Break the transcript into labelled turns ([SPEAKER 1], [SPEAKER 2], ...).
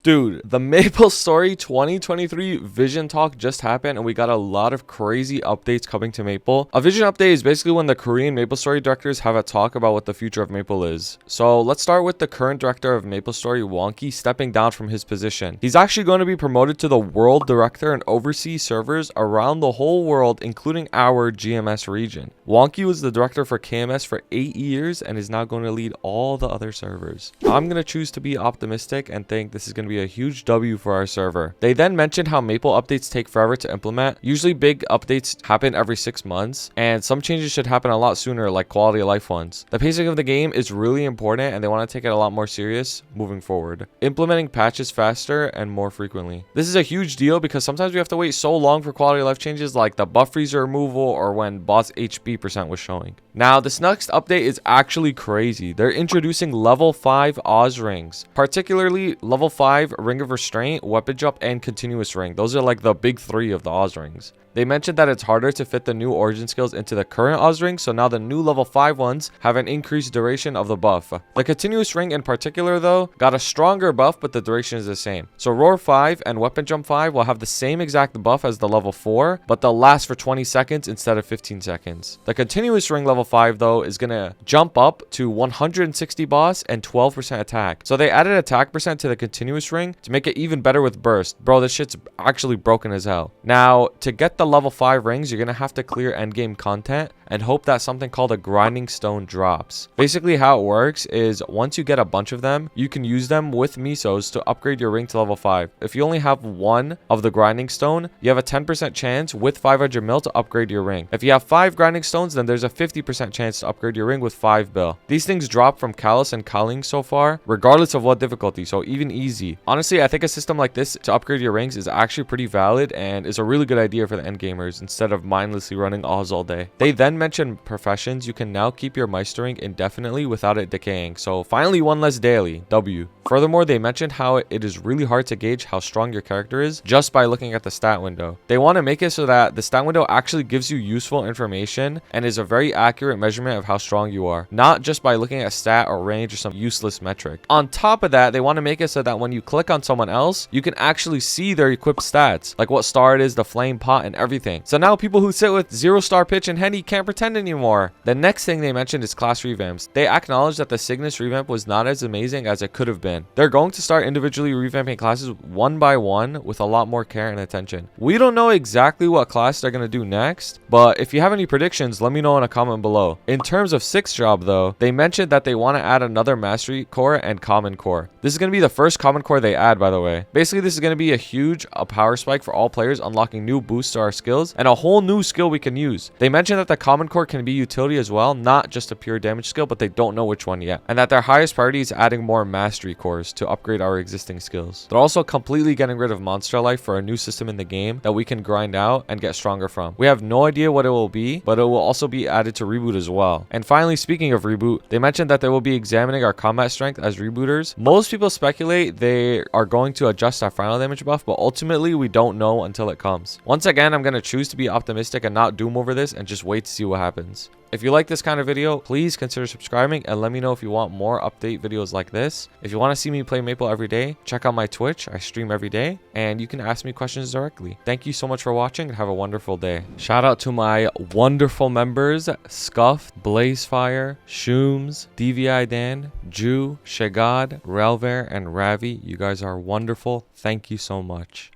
[SPEAKER 1] Dude, the Maplestory 2023 Vision Talk just happened and we got a lot of crazy updates coming to Maple. A Vision update is basically when the Korean Maplestory directors have a talk about what the future of Maple is. So let's start with the current director of Maplestory, Wonky, stepping down from his position. He's actually going to be promoted to the world director and oversee servers around the whole world, including our GMS region. Wonky was the director for KMS for 8 years and is now going to lead all the other servers. I'm going to choose to be optimistic and think this is going to be a huge W for our server. They then mentioned how Maple updates take forever to implement. Usually big updates happen every 6 months, and some changes should happen a lot sooner, like quality of life ones. The pacing of the game is really important and they want to take it a lot more serious moving forward, implementing patches faster and more frequently. This is a huge deal because sometimes we have to wait so long for quality of life changes, like the buff freezer removal or when boss HP percent was showing. Now this next update is actually crazy. They're introducing level 5 Oz rings, particularly level 5 Ring of Restraint, Weapon Jump, and Continuous Ring. Those are like the big 3 of the Oz rings. They mentioned that it's harder to fit the new origin skills into the current Oz ring, so now the new level 5 ones have an increased duration of the buff. The Continuous Ring in particular though got a stronger buff, but the duration is the same. So ROR5 and Weapon Jump 5 will have the same exact buff as the level 4, but they'll last for 20 seconds instead of 15 seconds. The Continuous Ring level 5 though is gonna jump up to 160 boss and 12% attack. So they added attack percent to the Continuous Ring to make it even better with burst. Bro, this shit's actually broken as hell. Now, to get the level 5 rings, you're gonna have to clear endgame content and hope that something called a grinding stone drops. Basically how it works is once you get a bunch of them, you can use them with misos to upgrade your ring to level 5. If you only have one of the grinding stone, you have a 10% chance with 500 mil to upgrade your ring. If you have 5 grinding stones, then there's a 50% chance to upgrade your ring with 5 bill. These things drop from Callus and Kaling so far, regardless of what difficulty, so even easy. Honestly, I think a system like this to upgrade your rings is actually pretty valid and is a really good idea for the end gamers instead of mindlessly running Oz all day. They then mentioned professions. You can now keep your Meistering indefinitely without it decaying, so finally one less daily. W. Furthermore, they mentioned how it is really hard to gauge how strong your character is just by looking at the stat window. They want to make it so that the stat window actually gives you useful information and is a very accurate measurement of how strong you are, not just by looking at stat or range or some useless metric. On top of that, they want to make it so that when you click on someone else, you can actually see their equipped stats, like what star it is, the flame pot, and everything. So now people who sit with 0-star pitch and Henny can't pretend anymore. The next thing they mentioned is class revamps. They acknowledged that the Cygnus revamp was not as amazing as it could have been. They're going to start individually revamping classes one by one with a lot more care and attention. We don't know exactly what class they're going to do next, but if you have any predictions, let me know in a comment below. In terms of 6th job though, they mentioned that they want to add another mastery core and common core. This is going to be the first common core they add, by the way. Basically, this is going to be a huge power spike for all players, unlocking new boosts to our skills and a whole new skill we can use. They mentioned that the common core can be utility as well, not just a pure damage skill, but they don't know which one yet, and that their highest priority is adding more mastery cores to upgrade our existing skills. They're also completely getting rid of monster life for a new system in the game that we can grind out and get stronger from. We have no idea what it will be, but it will also be added to Reboot as well. And finally, speaking of Reboot, they mentioned that they will be examining our combat strength as rebooters. Most people speculate they are going to adjust our final damage buff, but ultimately we don't know until it comes. Once again, I'm going to choose to be optimistic and not doom over this and just wait to see what happens. If you like this kind of video, please consider subscribing and let me know if you want more update videos like this. If you want to see me play Maple every day, check out my Twitch. I stream every day and you can ask me questions directly. Thank you so much for watching and have a wonderful day. Shout out to my wonderful members, Scuff, Blazefire, Shooms, DVI Dan, Jew, Shagad, Relver, and Ravi. You guys are wonderful. Thank you so much.